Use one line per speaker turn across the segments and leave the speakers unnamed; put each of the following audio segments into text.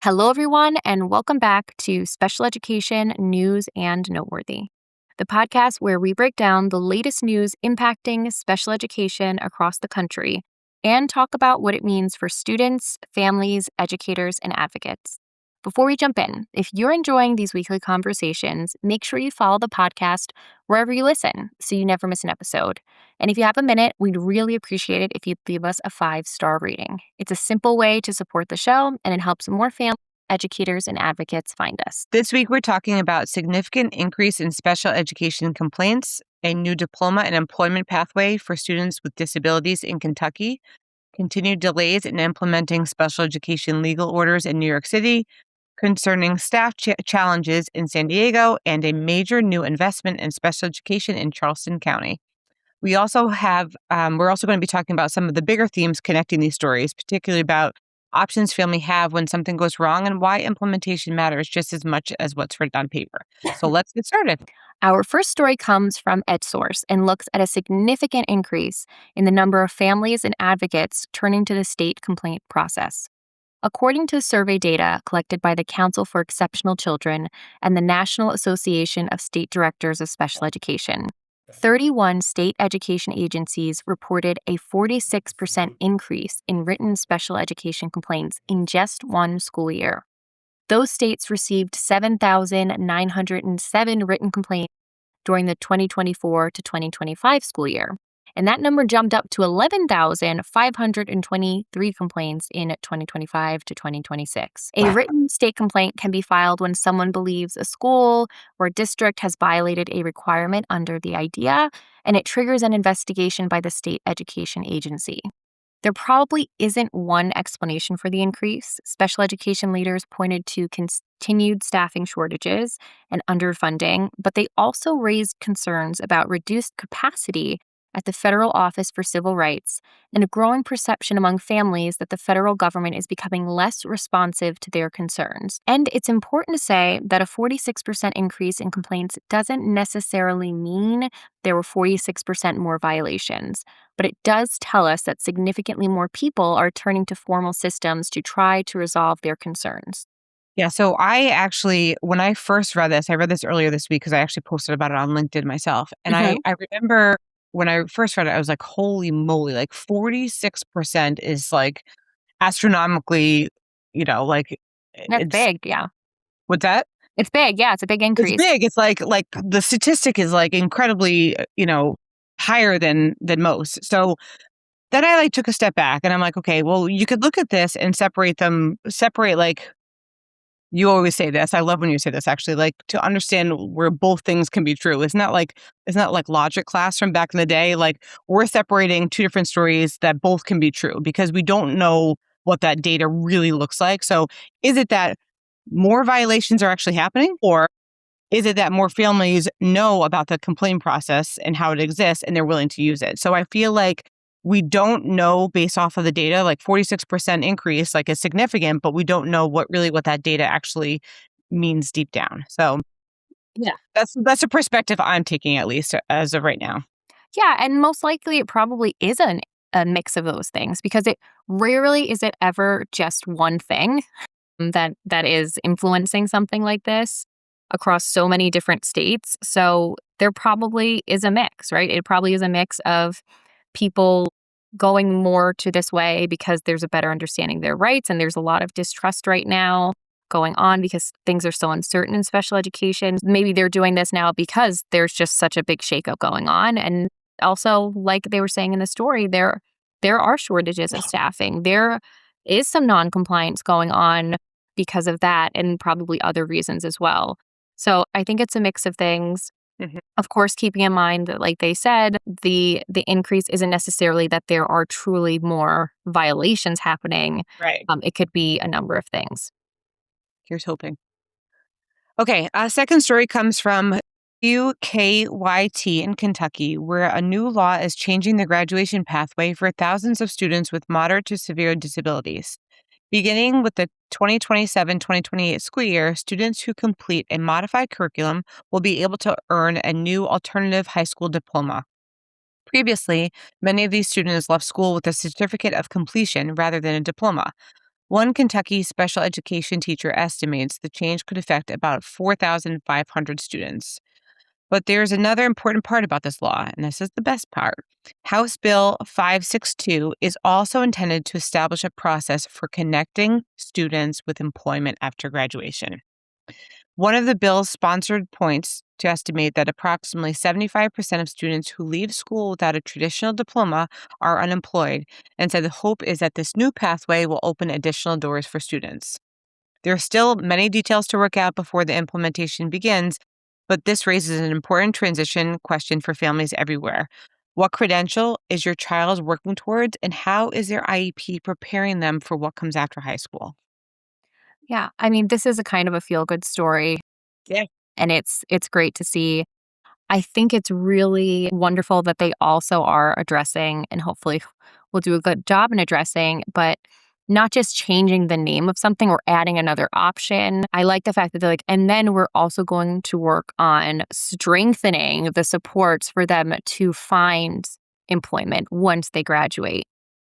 Hello, everyone, and welcome back to Special Education News and Noteworthy, the podcast where we break down the latest news impacting special education across the country and talk about what it means for students, families, educators, and advocates. Before we jump in, if you're enjoying these weekly conversations, make sure you follow the podcast wherever you listen so you never miss an episode. And if you have a minute, we'd really appreciate it if you'd leave us a 5-star rating. It's a simple way to support the show, and it helps more families, educators, and advocates find us.
This week, we're talking about significant increase in special education complaints, a new diploma and employment pathway for students with disabilities in Kentucky, continued delays in implementing special education legal orders in New York City, concerning staff challenges in San Diego, and a major new investment in special education in Charleston County. We're also going to be talking about some of the bigger themes connecting these stories, particularly about options families have when something goes wrong and why implementation matters just as much as what's written on paper. So let's get started.
Our first story comes from EdSource and looks at a significant increase in the number of families and advocates turning to the state complaint process. According to survey data collected by the Council for Exceptional Children and the National Association of State Directors of Special Education, 31 state education agencies reported a 46% increase in written special education complaints in just one school year. Those states received 7,907 written complaints during the 2024 to 2025 school year, and that number jumped up to 11,523 complaints in 2025 to 2026. A written state complaint can be filed when someone believes a school or district has violated a requirement under the IDEA, and it triggers an investigation by the state education agency. There probably isn't one explanation for the increase. Special education leaders pointed to continued staffing shortages and underfunding, but they also raised concerns about reduced capacity at the Federal Office for Civil Rights and a growing perception among families that the federal government is becoming less responsive to their concerns. And it's important to say that a 46% increase in complaints doesn't necessarily mean there were 46% more violations, but it does tell us that significantly more people are turning to formal systems to try to resolve their concerns.
Yeah, so when I first read this, I read this earlier this week because I actually posted about it on LinkedIn myself. And I remember when I first read it, I was like, holy moly, like 46% is like astronomically,
That's
it's
big, yeah.
what's that?
It's big, yeah. It's a big increase.
It's big. It's like the statistic is like incredibly, higher than most. So then I took a step back and I'm like, okay, well, you could look at this and separate like you always say this. I love when you say this, actually, like to understand where both things can be true. It's not like logic class from back in the day. Like we're separating two different stories that both can be true because we don't know what that data really looks like. So is it that more violations are actually happening, or is it that more families know about the complaint process and how it exists and they're willing to use it? So I feel like we don't know based off of the data, like 46% increase, like is significant, but we don't know what that data actually means deep down. So yeah, that's a perspective I'm taking, at least as of right now.
Yeah, and most likely it probably is a mix of those things because it rarely is it ever just one thing that is influencing something like this across so many different states. So there probably is a mix, right? It probably is a mix of people going more to this way because there's a better understanding of their rights, and there's a lot of distrust right now going on because things are so uncertain in special education. Maybe they're doing this now because there's just such a big shakeup going on. And also, like they were saying in the story, there are shortages of staffing. There is some non-compliance going on because of that, and probably other reasons as well. So I think it's a mix of things.
Mm-hmm.
Of course, keeping in mind that, like they said, the increase isn't necessarily that there are truly more violations happening.
Right.
It could be a number of things.
Here's hoping. Okay, second story comes from UKYT in Kentucky, where a new law is changing the graduation pathway for thousands of students with moderate to severe disabilities. Beginning with the 2027-2028 school year, students who complete a modified curriculum will be able to earn a new alternative high school diploma. Previously, many of these students left school with a certificate of completion rather than a diploma. One Kentucky special education teacher estimates the change could affect about 4,500 students. But there's another important part about this law, and this is the best part. House Bill 562 is also intended to establish a process for connecting students with employment after graduation. One of the bill's sponsored points to estimate that approximately 75% of students who leave school without a traditional diploma are unemployed, and said the hope is that this new pathway will open additional doors for students. There are still many details to work out before the implementation begins, but this raises an important transition question for families everywhere. What credential is your child working towards, and how is their IEP preparing them for what comes after high school?
Yeah, I mean, this is a kind of a feel-good story,
Yeah.
and it's great to see. I think it's really wonderful that they also are addressing, and hopefully will do a good job in addressing, but not just changing the name of something or adding another option. I like the fact that they're like, and then we're also going to work on strengthening the supports for them to find employment once they graduate.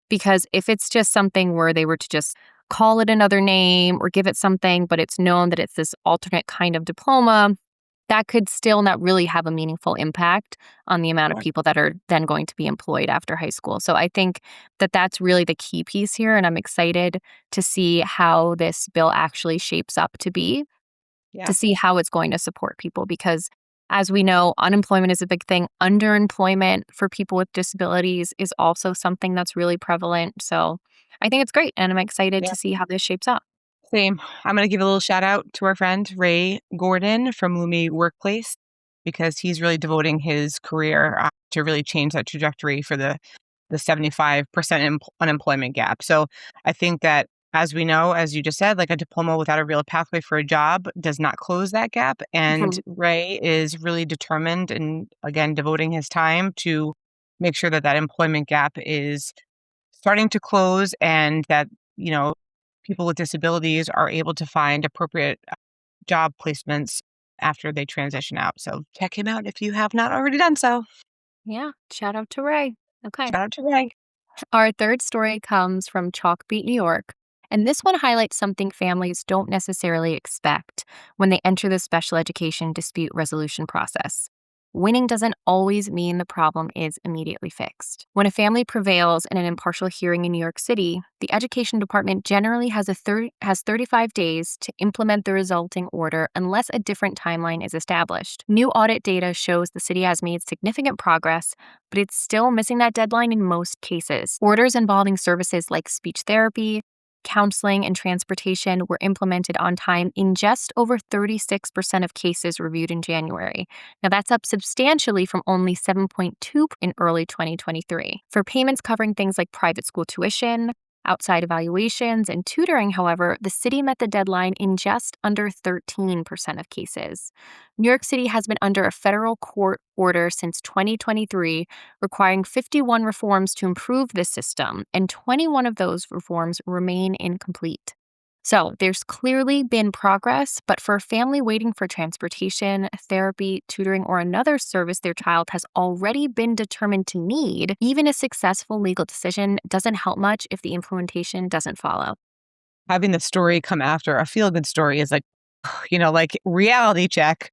Because if it's just something where they were to just call it another name or give it something, but it's known that it's this alternate kind of diploma, that could still not really have a meaningful impact on the amount of
Sure.
people that are then going to be employed after high school. So I think that that's really the key piece here. And I'm excited to see how this bill actually shapes up to be, to
Yeah.
see how it's going to support people. Because as we know, unemployment is a big thing. Underemployment for people with disabilities is also something that's really prevalent. So I think it's great. And I'm excited
Yeah.
to see how this shapes up.
Same. I'm going to give a little shout out to our friend Ray Gordon from Lumi Workplace because he's really devoting his career to really change that trajectory for the 75% unemployment gap. So I think that, as we know, as you just said, like a diploma without a real pathway for a job does not close that gap. And
Mhm.
Ray is really determined and, again, devoting his time to make sure that that employment gap is starting to close and that, you know, people with disabilities are able to find appropriate job placements after they transition out. So check him out if you have not already done so.
Yeah. Shout out to Ray. Okay.
Shout out to Ray.
Our third story comes from Chalkbeat, New York, and this one highlights something families don't necessarily expect when they enter the special education dispute resolution process. Winning doesn't always mean the problem is immediately fixed. When a family prevails in an impartial hearing in New York City, the education department generally has 35 days to implement the resulting order unless a different timeline is established. New audit data shows the city has made significant progress, but it's still missing that deadline in most cases. Orders involving services like speech therapy, counseling, and transportation were implemented on time in just over 36% of cases reviewed in January. Now, that's up substantially from only 7.2 in early 2023. For payments covering things like private school tuition, outside evaluations, and tutoring, however, the city met the deadline in just under 13% of cases. New York City has been under a federal court order since 2023, requiring 51 reforms to improve this system, and 21 of those reforms remain incomplete. So there's clearly been progress, but for a family waiting for transportation, therapy, tutoring, or another service their child has already been determined to need, even a successful legal decision doesn't help much if the implementation doesn't follow.
Having the story come after a feel good story is like, like reality check.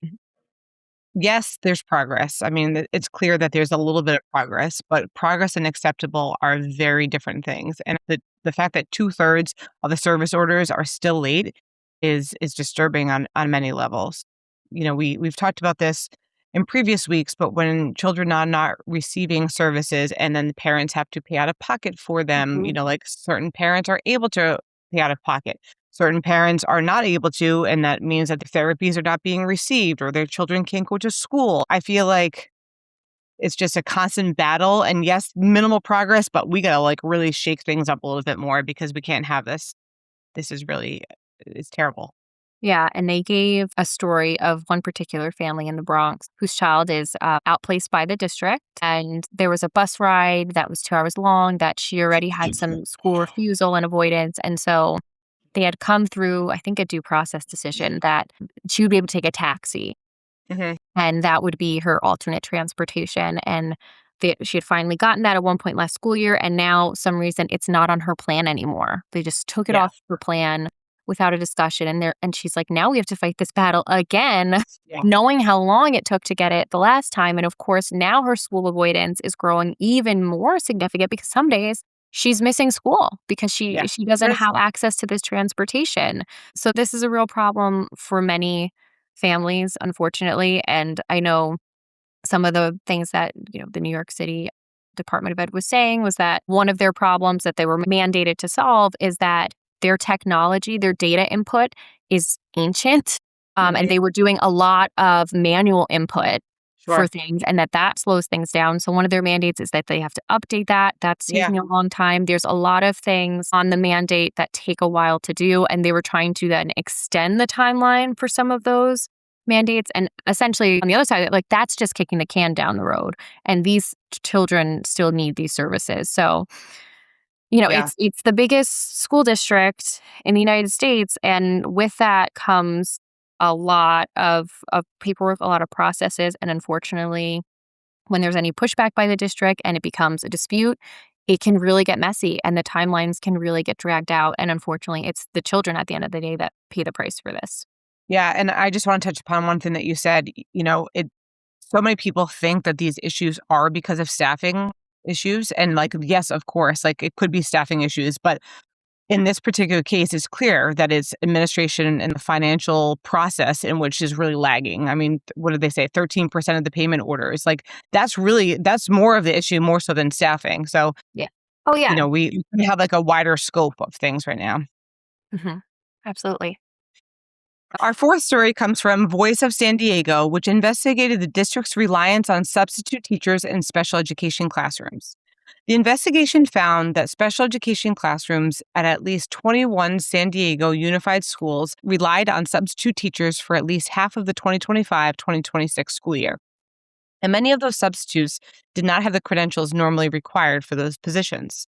Yes, there's progress. I mean, it's clear that there's a little bit of progress, but progress and acceptable are very different things. And the fact that 2/3 of the service orders are still late is disturbing on many levels. We've talked about this in previous weeks, but when children are not receiving services and then the parents have to pay out of pocket for them,
Mhm.
like certain parents are able to pay out of pocket. Certain parents are not able to, and that means that the therapies are not being received or their children can't go to school. I feel like it's just a constant battle. And yes, minimal progress, but we gotta like really shake things up a little bit more because we can't have this. This is really it's terrible.
Yeah, and they gave a story of one particular family in the Bronx whose child is outplaced by the district. And there was a bus ride that was 2 hours long that she already had some school refusal and avoidance. And so they had come through, I think, a due process decision that she would be able to take a taxi
Mhm.
and that would be her alternate transportation. And She had finally gotten that at one point last school year, and now some reason it's not on her plan anymore. They just took it
Yeah.
off her plan without a discussion, and she's like, "Now we have to fight this battle again,"
Yeah.
knowing how long it took to get it the last time, and of course, now her school avoidance is growing even more significant because some days she's missing school because
Yeah.
she doesn't
Yes.
have access to this transportation. So this is a real problem for many families, unfortunately, and I know some of the things that, the New York City Department of Ed was saying was that one of their problems that they were mandated to solve is that their technology, their data input is ancient. And
Mhm.
they were doing a lot of manual input for
Sure.
things and that slows things down. So one of their mandates is that they have to update that. That's
Yeah.
taking a long time. There's a lot of things on the mandate that take a while to do. And they were trying to then extend the timeline for some of those mandates. And essentially, on the other side, like that's just kicking the can down the road. And these children still need these services. So,
Yeah.
it's the biggest school district in the United States, and with that comes a lot of paperwork, a lot of processes, and unfortunately, when there's any pushback by the district and it becomes a dispute, it can really get messy and the timelines can really get dragged out. And unfortunately, it's the children at the end of the day that pay the price for this.
Yeah, and I just wanna touch upon one thing that you said, it so many people think that these issues are because of staffing issues, and, like, yes, of course, like, it could be staffing issues, but in this particular case, it's clear that it's administration and the financial process in which is really lagging. I mean, what did they say? 13% of the payment orders. Like, that's more of the issue more so than staffing. So,
Yeah. Oh, yeah.
we have, like, a wider scope of things right now.
Hmm. Absolutely.
Our fourth story comes from Voice of San Diego, which investigated the district's reliance on substitute teachers in special education classrooms. The investigation found that special education classrooms at least 21 San Diego unified schools relied on substitute teachers for at least half of the 2025-2026 school year. And many of those substitutes did not have the credentials normally required for those positions.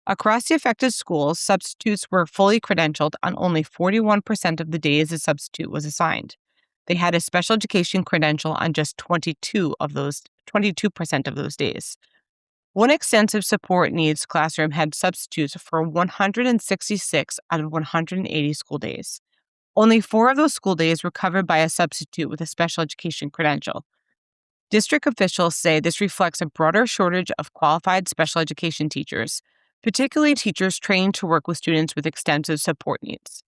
Across the affected schools, substitutes were fully credentialed on only 41% of the days a substitute was assigned. They had a special education credential on just 22% of those days. One extensive support needs classroom had substitutes for 166 out of 180 school days. Only 4 of those school days were covered by a substitute with a special education credential. District officials say this reflects a broader shortage of qualified special education teachers, particularly teachers trained to work with students with extensive support needs.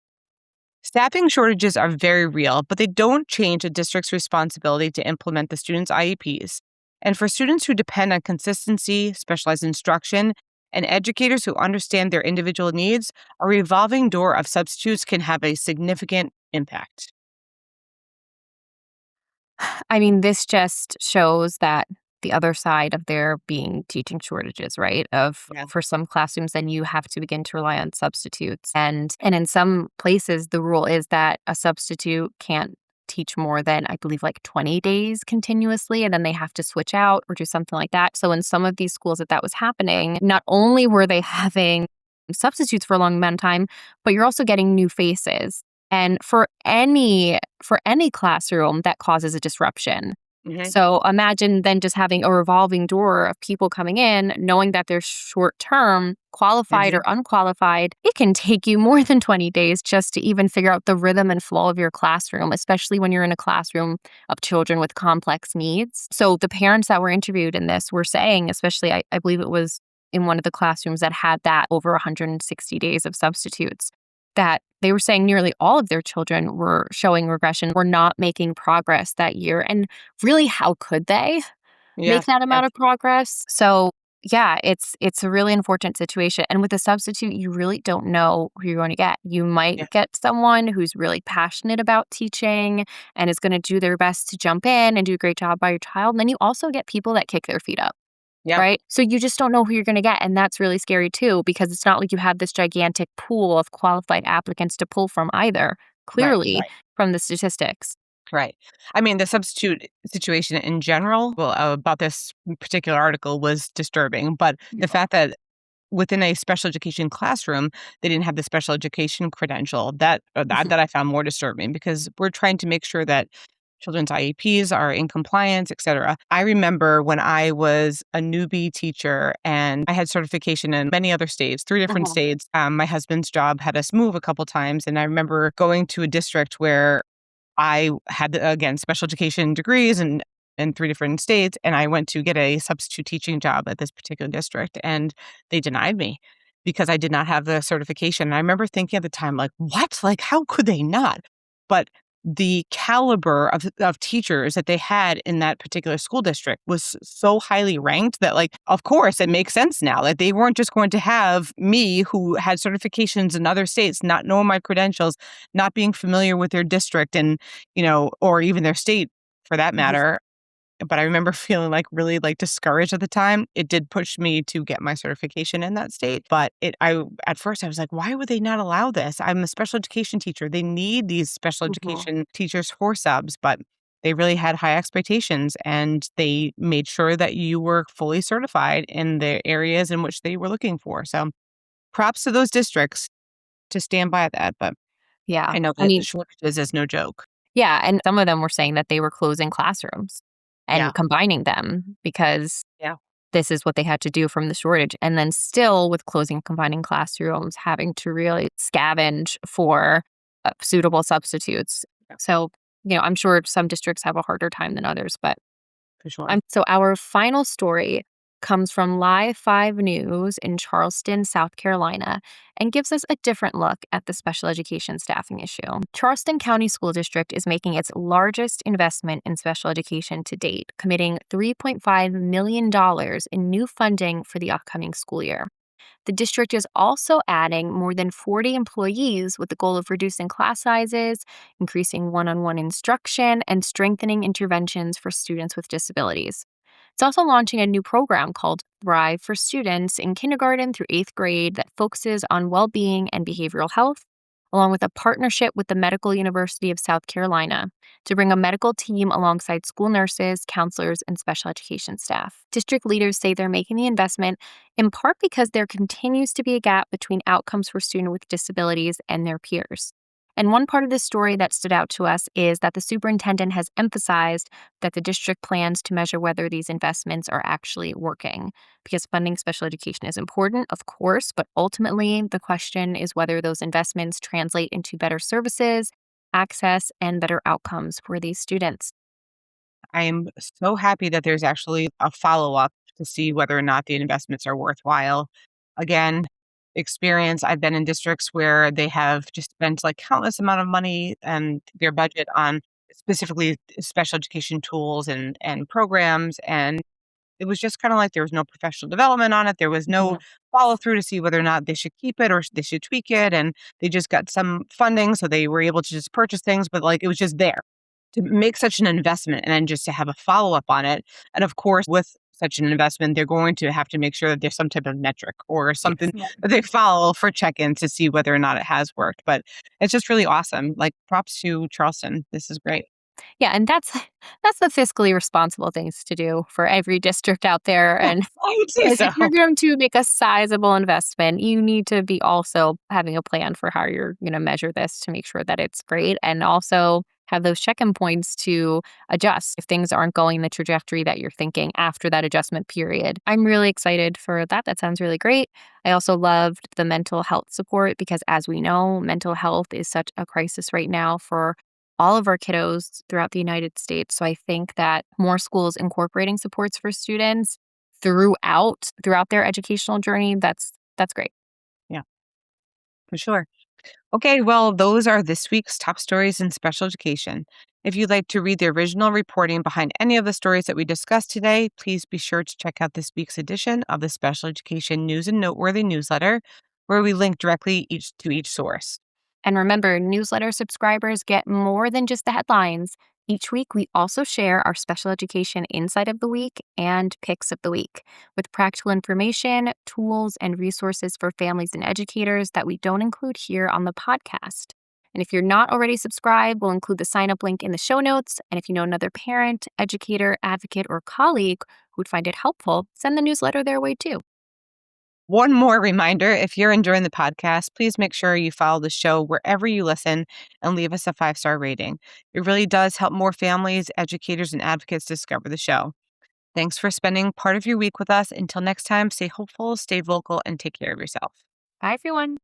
Staffing shortages are very real, but they don't change a district's responsibility to implement the students' IEPs. And for students who depend on consistency, specialized instruction, and educators who understand their individual needs, a revolving door of substitutes can have a significant impact.
I mean, this just shows that the other side of there being teaching shortages, right? Of
Yeah.
for some classrooms, then you have to begin to rely on substitutes. And in some places the rule is that a substitute can't teach more than I believe like 20 days continuously and then they have to switch out or do something like that. So in some of these schools that was happening, not only were they having substitutes for a long amount of time, but you're also getting new faces. And for any classroom, that causes a disruption.
Hmm.
So imagine then just having a revolving door of people coming in, knowing that they're short term, qualified or
Hmm.
unqualified. It can take you more than 20 days just to even figure out the rhythm and flow of your classroom, especially when you're in a classroom of children with complex needs. So the parents that were interviewed in this were saying, especially I believe it was in one of the classrooms that had that over 160 days of substitutes, that they were saying nearly all of their children were showing regression, were not making progress that year. And really, how could they
Yeah.
make that
Yeah.
amount of progress? So yeah, it's a really unfortunate situation. And with a substitute, you really don't know who you're going to get. You
Yeah.
might get someone who's really passionate about teaching and is going to do their best to jump in and do a great job by your child. And then you also get people that kick their feet up.
Yeah.
Right? So you just don't know who you're gonna get, and that's really scary too because it's not like you have this gigantic pool of qualified applicants to pull from either,
Right.
clearly
Right.
from the statistics.
Right. I mean, the substitute situation in general, well, about this particular article was disturbing, but the
Yeah.
fact that within a special education classroom, they didn't have the special education credential, that
Mhm.
that I found more disturbing because we're trying to make sure that children's IEPs are in compliance, etc. I remember when I was a newbie teacher and I had certification in many other states, 3 different
Uh-huh.
states. My husband's job had us move a couple times. And I remember going to a district where I had, again, special education degrees and in 3 different states, and I went to get a substitute teaching job at this particular district, and they denied me because I did not have the certification. And I remember thinking at the time, like, "What? Like, how could they not?" But the caliber of teachers that they had in that particular school district was so highly ranked that, like, of course, it makes sense now that they weren't just going to have me, who had certifications in other states, not knowing my credentials, not being familiar with their district and, or even their state for that
Mhm.
matter. But I remember feeling like really like discouraged at the time. It did push me to get my certification in that state. But at first I was like, why would they not allow this? I'm a special education teacher. They need these special
Mhm.
education teachers for subs, but they really had high expectations and they made sure that you were fully certified in the areas in which they were looking for. So props to those districts to stand by that. But
Yeah.
I know
I
that
mean,
shortages is no joke.
yeah, and some of them were saying that they were closing classrooms
Yeah.
and combining them because
Yeah.
this is what they had to do from the shortage. And then still with closing combining classrooms, having to really scavenge for suitable substitutes.
Yeah.
So, I'm sure some districts have a harder time than others, but
For sure.
so our final story comes from Live 5 News in Charleston, South Carolina, and gives us a different look at the special education staffing issue. Charleston County School District is making its largest investment in special education to date, committing $3.5 million in new funding for the upcoming school year. The district is also adding more than 40 employees with the goal of reducing class sizes, increasing one on one instruction, and strengthening interventions for students with disabilities. It's also launching a new program called Thrive for Students in kindergarten through 8th grade that focuses on well being and behavioral health, along with a partnership with the Medical University of South Carolina to bring a medical team alongside school nurses, counselors, and special education staff. District leaders say they're making the investment in part because there continues to be a gap between outcomes for students with disabilities and their peers. And one part of this story that stood out to us is that the superintendent has emphasized that the district plans to measure whether these investments are actually working. Because funding special education is important, of course, but ultimately the question is whether those investments translate into better services, access, and better outcomes for these students.
I am so happy that there's actually a follow-up to see whether or not the investments are worthwhile. Again, experience, I've been in districts where they have just spent like countless amount of money and their budget on specifically special education tools and programs, and it was just kind of like there was no professional development on it. There was no
Mhm.
follow through to see whether or not they should keep it or they should tweak it. And they just got some funding, so they were able to just purchase things, but like it was just there to make such an investment and then just to have a follow up on it. And of course, with such an investment, they're going to have to make sure that there's some type of metric or something
Yes.
that they follow for check ins to see whether or not it has worked. But it's just really awesome. Like props to Charleston. This is great.
Yeah, and that's the fiscally responsible things to do for every district out there.
Yeah,
And
I would say
because
so.
if you're going to make a sizable investment, you need to be also having a plan for how you're going to measure this to make sure that it's great and also have those check-in points to adjust if things aren't going the trajectory that you're thinking after that adjustment period. I'm really excited for that. That sounds really great. I also loved the mental health support because as we know, mental health is such a crisis right now for all of our kiddos throughout the United States. So I think that more schools incorporating supports for students throughout their educational journey, that's great.
Yeah, for sure. Okay, well, those are this week's top stories in special education. If you'd like to read the original reporting behind any of the stories that we discussed today, please be sure to check out this week's edition of the Special Education News and Noteworthy newsletter, where we link directly to each source.
And remember, newsletter subscribers get more than just the headlines. Each week, we also share our special education insight of the week and picks of the week with practical information, tools, and resources for families and educators that we don't include here on the podcast. And if you're not already subscribed, we'll include the sign up link in the show notes. And if you know another parent, educator, advocate, or colleague who'd find it helpful, send the newsletter their way too.
One more reminder, if you're enjoying the podcast, please make sure you follow the show wherever you listen and leave us a 5-star rating. It really does help more families, educators, and advocates discover the show. Thanks for spending part of your week with us. Until next time, stay hopeful, stay vocal, and take care of yourself.
Bye, everyone.